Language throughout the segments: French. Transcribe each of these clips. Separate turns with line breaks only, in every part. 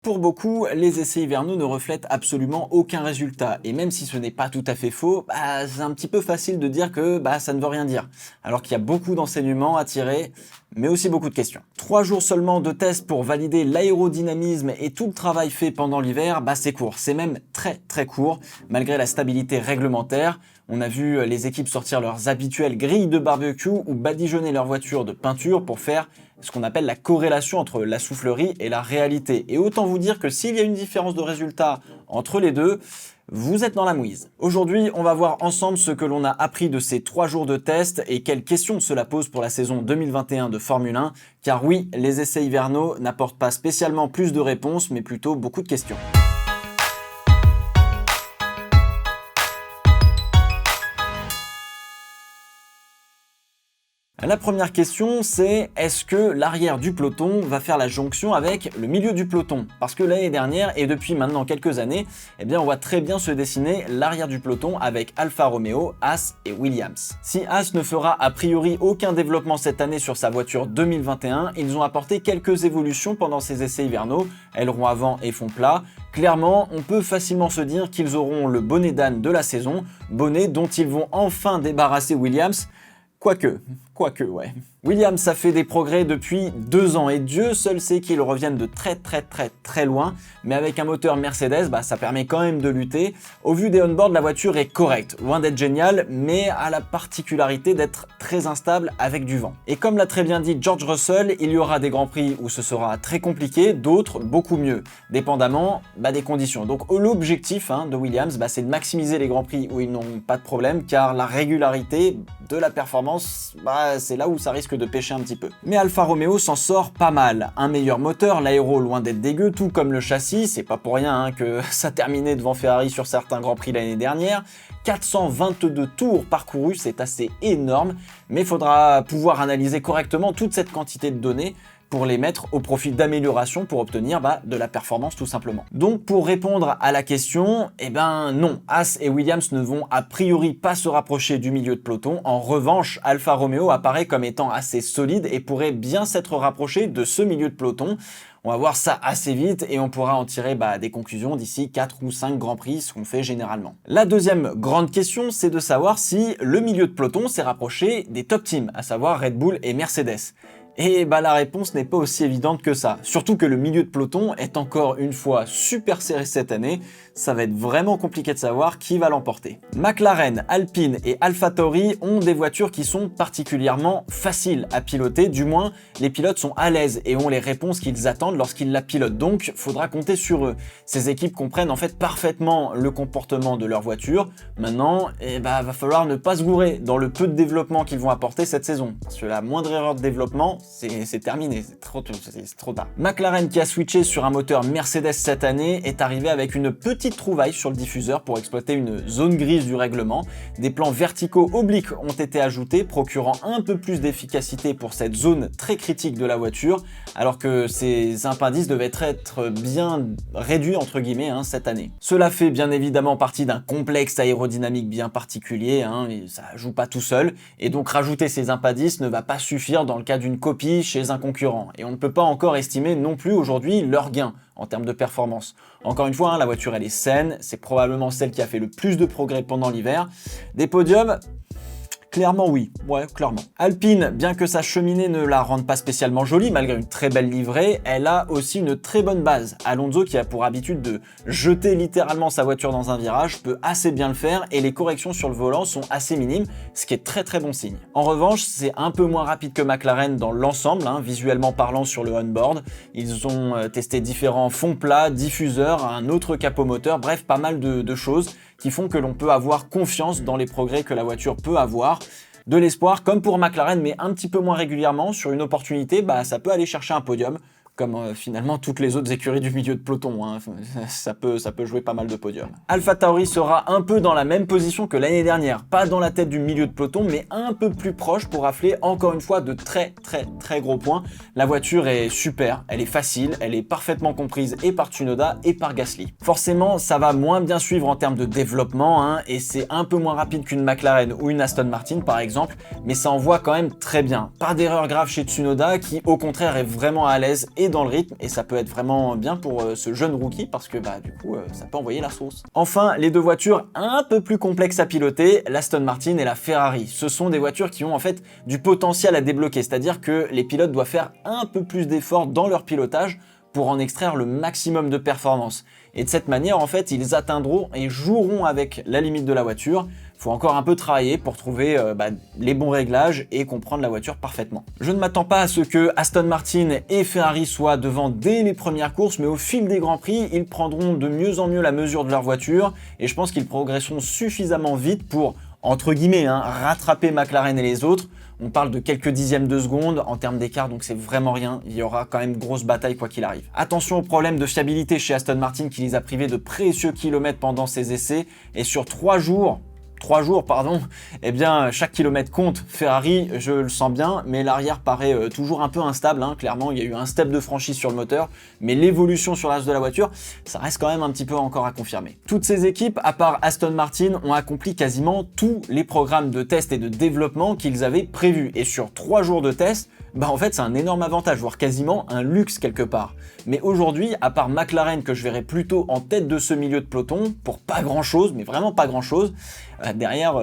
Pour beaucoup, les essais hivernaux ne reflètent absolument aucun résultat. Et même si ce n'est pas tout à fait faux, c'est un petit peu facile de dire que ça ne veut rien dire. Alors qu'il y a beaucoup d'enseignements à tirer, mais aussi beaucoup de questions. 3 jours seulement de tests pour valider l'aérodynamisme et tout le travail fait pendant l'hiver, c'est court. C'est même très très court, malgré la stabilité réglementaire. On a vu les équipes sortir leurs habituelles grilles de barbecue ou badigeonner leur voiture de peinture pour faire ce qu'on appelle la corrélation entre la soufflerie et la réalité. Et autant vous dire que s'il y a une différence de résultat entre les deux, vous êtes dans la mouise. Aujourd'hui, on va voir ensemble ce que l'on a appris de ces 3 jours de test et quelles questions cela pose pour la saison 2021 de Formule 1. Car oui, les essais hivernaux n'apportent pas spécialement plus de réponses, mais plutôt beaucoup de questions. La première question, c'est est-ce que l'arrière du peloton va faire la jonction avec le milieu du peloton? Parce que l'année dernière, et depuis maintenant quelques années, on voit très bien se dessiner l'arrière du peloton avec Alfa Romeo, Haas et Williams. Si Haas ne fera a priori aucun développement cette année sur sa voiture 2021, ils ont apporté quelques évolutions pendant ces essais hivernaux, ailerons avant et fond plat. Clairement, on peut facilement se dire qu'ils auront le bonnet d'âne de la saison, bonnet dont ils vont enfin débarrasser Williams. Quoique, ouais. Williams a fait des progrès depuis 2 ans et Dieu seul sait qu'ils reviennent de très loin, mais avec un moteur Mercedes, ça permet quand même de lutter. Au vu des on-board, la voiture est correcte, loin d'être géniale, mais a la particularité d'être très instable avec du vent. Et comme l'a très bien dit George Russell, il y aura des grands prix où ce sera très compliqué, d'autres beaucoup mieux, dépendamment des conditions. Donc l'objectif de Williams, c'est de maximiser les grands prix où ils n'ont pas de problème, car la régularité de la performance, c'est là où ça risque de pêcher un petit peu. Mais Alfa Romeo s'en sort pas mal. Un meilleur moteur, l'aéro loin d'être dégueu, tout comme le châssis, c'est pas pour rien que ça terminait devant Ferrari sur certains grands prix l'année dernière. 422 tours parcourus, c'est assez énorme, mais il faudra pouvoir analyser correctement toute cette quantité de données pour les mettre au profit d'amélioration pour obtenir de la performance tout simplement. Donc pour répondre à la question, non, Haas et Williams ne vont a priori pas se rapprocher du milieu de peloton. En revanche, Alfa Romeo apparaît comme étant assez solide et pourrait bien s'être rapproché de ce milieu de peloton. On va voir ça assez vite et on pourra en tirer des conclusions d'ici 4 ou 5 grands prix, ce qu'on fait généralement. La deuxième grande question, c'est de savoir si le milieu de peloton s'est rapproché des top teams, à savoir Red Bull et Mercedes. Et la réponse n'est pas aussi évidente que ça. Surtout que le milieu de peloton est encore une fois super serré cette année. Ça va être vraiment compliqué de savoir qui va l'emporter. McLaren, Alpine et AlphaTauri ont des voitures qui sont particulièrement faciles à piloter. Du moins, les pilotes sont à l'aise et ont les réponses qu'ils attendent lorsqu'ils la pilotent. Donc, faudra compter sur eux. Ces équipes comprennent en fait parfaitement le comportement de leur voiture. Maintenant, va falloir ne pas se gourer dans le peu de développement qu'ils vont apporter cette saison. Parce que la moindre erreur de développement, c'est terminé, c'est trop tard. McLaren, qui a switché sur un moteur Mercedes cette année, est arrivé avec une petite trouvaille sur le diffuseur pour exploiter une zone grise du règlement. Des plans verticaux obliques ont été ajoutés, procurant un peu plus d'efficacité pour cette zone très critique de la voiture, alors que ces indices devaient être bien réduits entre guillemets cette année. Cela fait bien évidemment partie d'un complexe aérodynamique bien particulier, et ça joue pas tout seul, et donc rajouter ces indices ne va pas suffire dans le cas d'une copie chez un concurrent. Et on ne peut pas encore estimer non plus aujourd'hui leur gain en termes de performance. Encore une fois, la voiture elle est saine, c'est probablement celle qui a fait le plus de progrès pendant l'hiver. Des podiums, clairement oui, clairement. Alpine, bien que sa cheminée ne la rende pas spécialement jolie, malgré une très belle livrée, elle a aussi une très bonne base. Alonso, qui a pour habitude de jeter littéralement sa voiture dans un virage, peut assez bien le faire et les corrections sur le volant sont assez minimes, ce qui est très bon signe. En revanche, c'est un peu moins rapide que McLaren dans l'ensemble, visuellement parlant sur le on-board. Ils ont testé différents fonds plats, diffuseurs, un autre capot moteur, bref, pas mal de choses qui font que l'on peut avoir confiance dans les progrès que la voiture peut avoir. De l'espoir, comme pour McLaren, mais un petit peu moins régulièrement, sur une opportunité, ça peut aller chercher un podium, comme finalement toutes les autres écuries du milieu de peloton. Ça peut jouer pas mal de podiums. AlphaTauri sera un peu dans la même position que l'année dernière, pas dans la tête du milieu de peloton, mais un peu plus proche pour rafler encore une fois de très gros points. La voiture est super, elle est facile, elle est parfaitement comprise et par Tsunoda et par Gasly. Forcément, ça va moins bien suivre en termes de développement, et c'est un peu moins rapide qu'une McLaren ou une Aston Martin par exemple, mais ça envoie quand même très bien. Pas d'erreur grave chez Tsunoda qui au contraire est vraiment à l'aise et dans le rythme, et ça peut être vraiment bien pour ce jeune rookie, parce que du coup, ça peut envoyer la sauce. Enfin, les deux voitures un peu plus complexes à piloter, l'Aston Martin et la Ferrari. Ce sont des voitures qui ont en fait du potentiel à débloquer, c'est-à-dire que les pilotes doivent faire un peu plus d'efforts dans leur pilotage pour en extraire le maximum de performance. Et de cette manière, en fait, ils atteindront et joueront avec la limite de la voiture. Il faut encore un peu travailler pour trouver les bons réglages et comprendre la voiture parfaitement. Je ne m'attends pas à ce que Aston Martin et Ferrari soient devant dès les premières courses, mais au fil des Grands Prix, ils prendront de mieux en mieux la mesure de leur voiture et je pense qu'ils progresseront suffisamment vite pour, entre guillemets, rattraper McLaren et les autres. On parle de quelques dixièmes de seconde en termes d'écart, donc c'est vraiment rien. Il y aura quand même grosse bataille quoi qu'il arrive. Attention aux problèmes de fiabilité chez Aston Martin qui les a privés de précieux kilomètres pendant ces essais. Et sur 3 jours, eh bien chaque kilomètre compte. Ferrari, je le sens bien, mais l'arrière paraît toujours un peu instable. Clairement, il y a eu un step de franchise sur le moteur, mais l'évolution sur l'as de la voiture, ça reste quand même un petit peu encore à confirmer. Toutes ces équipes, à part Aston Martin, ont accompli quasiment tous les programmes de test et de développement qu'ils avaient prévus. Et sur 3 jours de test, en fait c'est un énorme avantage, voire quasiment un luxe quelque part. Mais aujourd'hui, à part McLaren que je verrais plutôt en tête de ce milieu de peloton, pour pas grand chose, mais vraiment pas grand chose, derrière,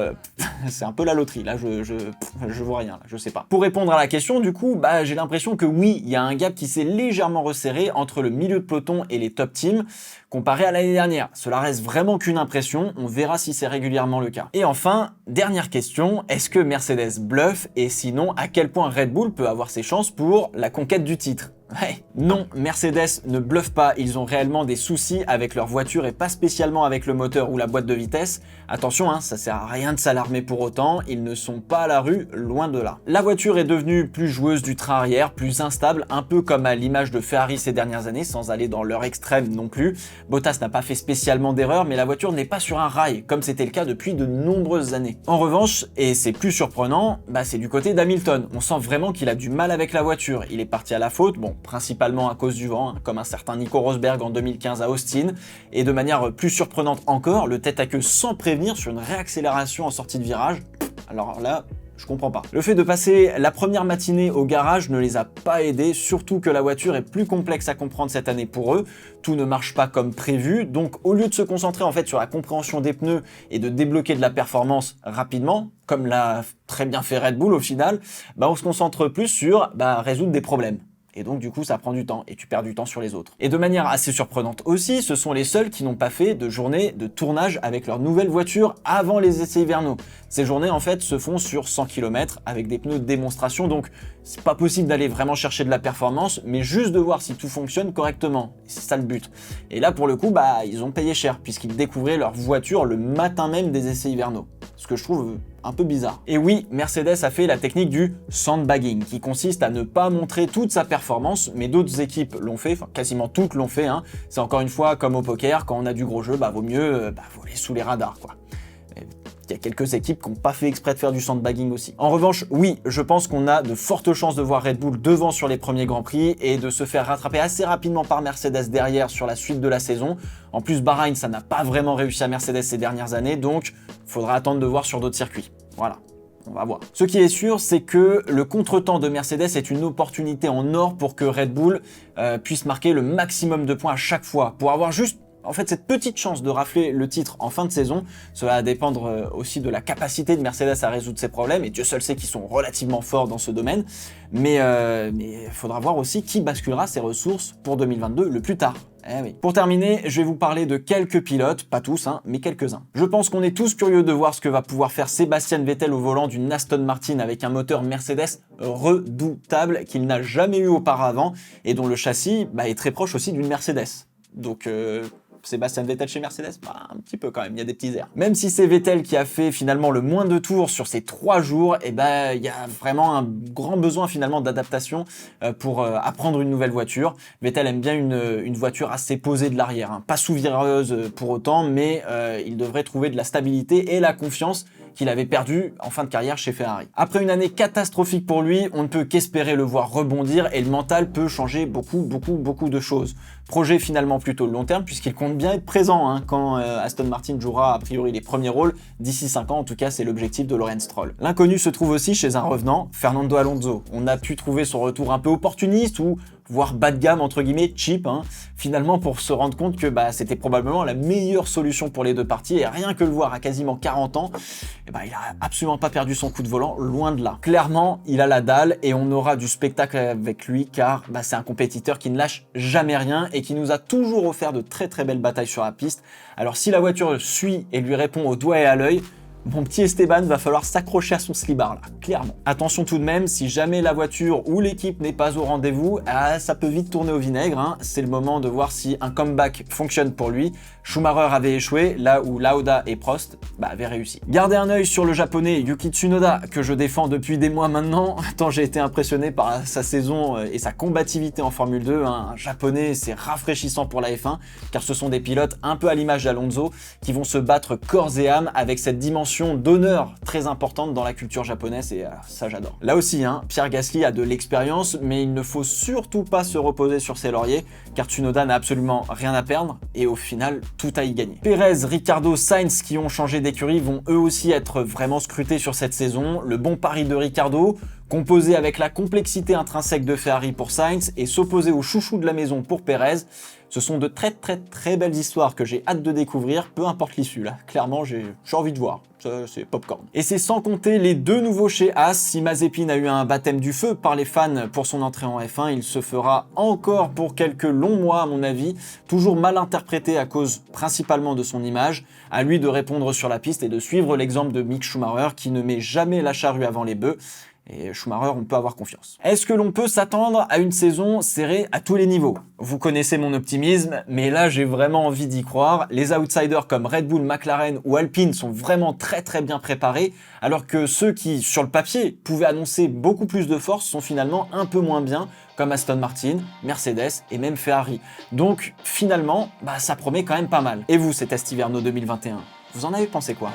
c'est un peu la loterie, là je vois rien, là, je sais pas. Pour répondre à la question, du coup, j'ai l'impression que oui, il y a un gap qui s'est légèrement resserré entre le milieu de peloton et les top teams, comparé à l'année dernière. Cela reste vraiment qu'une impression, on verra si c'est régulièrement le cas. Et enfin, dernière question, est-ce que Mercedes bluffe et sinon, à quel point Red Bull peut avoir ses chances pour la conquête du titre ? Ouais. Non, Mercedes ne bluffe pas, ils ont réellement des soucis avec leur voiture et pas spécialement avec le moteur ou la boîte de vitesse. Attention, ça sert à rien de s'alarmer pour autant, ils ne sont pas à la rue, loin de là. La voiture est devenue plus joueuse du train arrière, plus instable, un peu comme à l'image de Ferrari ces dernières années, sans aller dans leur extrême non plus. Bottas n'a pas fait spécialement d'erreur, mais la voiture n'est pas sur un rail, comme c'était le cas depuis de nombreuses années. En revanche, et c'est plus surprenant, c'est du côté d'Hamilton. On sent vraiment qu'il a du mal avec la voiture, il est parti à la faute, principalement à cause du vent, comme un certain Nico Rosberg en 2015 à Austin, et de manière plus surprenante encore, le tête à queue sans prévenir sur une réaccélération en sortie de virage. Alors là, je comprends pas. Le fait de passer la première matinée au garage ne les a pas aidés, surtout que la voiture est plus complexe à comprendre cette année pour eux. Tout ne marche pas comme prévu, donc au lieu de se concentrer en fait sur la compréhension des pneus et de débloquer de la performance rapidement, comme l'a très bien fait Red Bull au final, on se concentre plus sur résoudre des problèmes. Et donc du coup ça prend du temps et tu perds du temps sur les autres. Et de manière assez surprenante aussi, ce sont les seuls qui n'ont pas fait de journée de tournage avec leur nouvelle voiture avant les essais hivernaux. Ces journées en fait se font sur 100 km avec des pneus de démonstration, donc c'est pas possible d'aller vraiment chercher de la performance, mais juste de voir si tout fonctionne correctement. C'est ça le but. Et là pour le coup, ils ont payé cher puisqu'ils découvraient leur voiture le matin même des essais hivernaux. Ce que je trouve un peu bizarre. Et oui, Mercedes a fait la technique du sandbagging, qui consiste à ne pas montrer toute sa performance, mais d'autres équipes l'ont fait, enfin quasiment toutes l'ont fait. C'est encore une fois comme au poker, quand on a du gros jeu, vaut mieux voler sous les radars, quoi. Il y a quelques équipes qui n'ont pas fait exprès de faire du sandbagging aussi. En revanche, oui, je pense qu'on a de fortes chances de voir Red Bull devant sur les premiers Grands Prix et de se faire rattraper assez rapidement par Mercedes derrière sur la suite de la saison. En plus, Bahreïn, ça n'a pas vraiment réussi à Mercedes ces dernières années, donc il faudra attendre de voir sur d'autres circuits. Voilà. On va voir. Ce qui est sûr, c'est que le contretemps de Mercedes est une opportunité en or pour que Red Bull puisse marquer le maximum de points à chaque fois, pour avoir juste cette petite chance de rafler le titre en fin de saison. Cela va dépendre aussi de la capacité de Mercedes à résoudre ses problèmes, et Dieu seul sait qu'ils sont relativement forts dans ce domaine, mais il faudra voir aussi qui basculera ses ressources pour 2022 le plus tard. Eh oui. Pour terminer, je vais vous parler de quelques pilotes, pas tous, mais quelques-uns. Je pense qu'on est tous curieux de voir ce que va pouvoir faire Sebastian Vettel au volant d'une Aston Martin avec un moteur Mercedes redoutable qu'il n'a jamais eu auparavant et dont le châssis est très proche aussi d'une Mercedes. Donc Sebastian Vettel chez Mercedes, un petit peu quand même, il y a des petits airs. Même si c'est Vettel qui a fait finalement le moins de tours sur ces 3 jours, il y a vraiment un grand besoin finalement d'adaptation pour apprendre une nouvelle voiture. Vettel aime bien une voiture assez posée de l'arrière, pas sous-vireuse pour autant, mais il devrait trouver de la stabilité et la confiance qu'il avait perdu en fin de carrière chez Ferrari. Après une année catastrophique pour lui, on ne peut qu'espérer le voir rebondir et le mental peut changer beaucoup de choses. Projet finalement plutôt long terme puisqu'il compte bien être présent quand Aston Martin jouera a priori les premiers rôles d'ici 5 ans, en tout cas c'est l'objectif de Lawrence Stroll. L'inconnu se trouve aussi chez un revenant, Fernando Alonso. On a pu trouver son retour un peu opportuniste ou voire bas de gamme, entre guillemets, cheap, hein, finalement pour se rendre compte que c'était probablement la meilleure solution pour les deux parties, et rien que le voir à quasiment 40 ans, il a absolument pas perdu son coup de volant, loin de là. Clairement, il a la dalle, et on aura du spectacle avec lui, car c'est un compétiteur qui ne lâche jamais rien, et qui nous a toujours offert de très très belles batailles sur la piste. Alors si la voiture suit et lui répond au doigt et à l'œil, mon petit Esteban va falloir s'accrocher à son slibard là, clairement. Attention tout de même, si jamais la voiture ou l'équipe n'est pas au rendez-vous, ça peut vite tourner au vinaigre, hein. C'est le moment de voir si un comeback fonctionne pour lui. Schumacher avait échoué, là où Lauda et Prost avaient réussi. Gardez un œil sur le japonais Yuki Tsunoda, que je défends depuis des mois maintenant, tant j'ai été impressionné par sa saison et sa combativité en Formule 2. Un japonais, c'est rafraîchissant pour la F1, car ce sont des pilotes un peu à l'image d'Alonso, qui vont se battre corps et âme avec cette dimension d'honneur très importante dans la culture japonaise, et ça j'adore. Là aussi, Pierre Gasly a de l'expérience, mais il ne faut surtout pas se reposer sur ses lauriers, car Tsunoda n'a absolument rien à perdre, et au final, tout à y gagner. Perez, Ricciardo, Sainz qui ont changé d'écurie vont eux aussi être vraiment scrutés sur cette saison. Le bon pari de Ricciardo, composé avec la complexité intrinsèque de Ferrari pour Sainz, et s'opposer au chouchou de la maison pour Perez, ce sont de très très très belles histoires que j'ai hâte de découvrir, peu importe l'issue là. Clairement, j'ai envie de voir. Ça, c'est popcorn. Et c'est sans compter les deux nouveaux chez Haas. Si Mazepin a eu un baptême du feu par les fans pour son entrée en F1, il se fera encore pour quelques longs mois à mon avis, toujours mal interprété à cause principalement de son image. À lui de répondre sur la piste et de suivre l'exemple de Mick Schumacher qui ne met jamais la charrue avant les bœufs. Et Schumacher, on peut avoir confiance. Est-ce que l'on peut s'attendre à une saison serrée à tous les niveaux? Vous connaissez mon optimisme, mais là j'ai vraiment envie d'y croire. Les outsiders comme Red Bull, McLaren ou Alpine sont vraiment très très bien préparés, alors que ceux qui, sur le papier, pouvaient annoncer beaucoup plus de force sont finalement un peu moins bien, comme Aston Martin, Mercedes et même Ferrari. Donc finalement, ça promet quand même pas mal. Et vous, cet Est Hiverno 2021, vous en avez pensé quoi?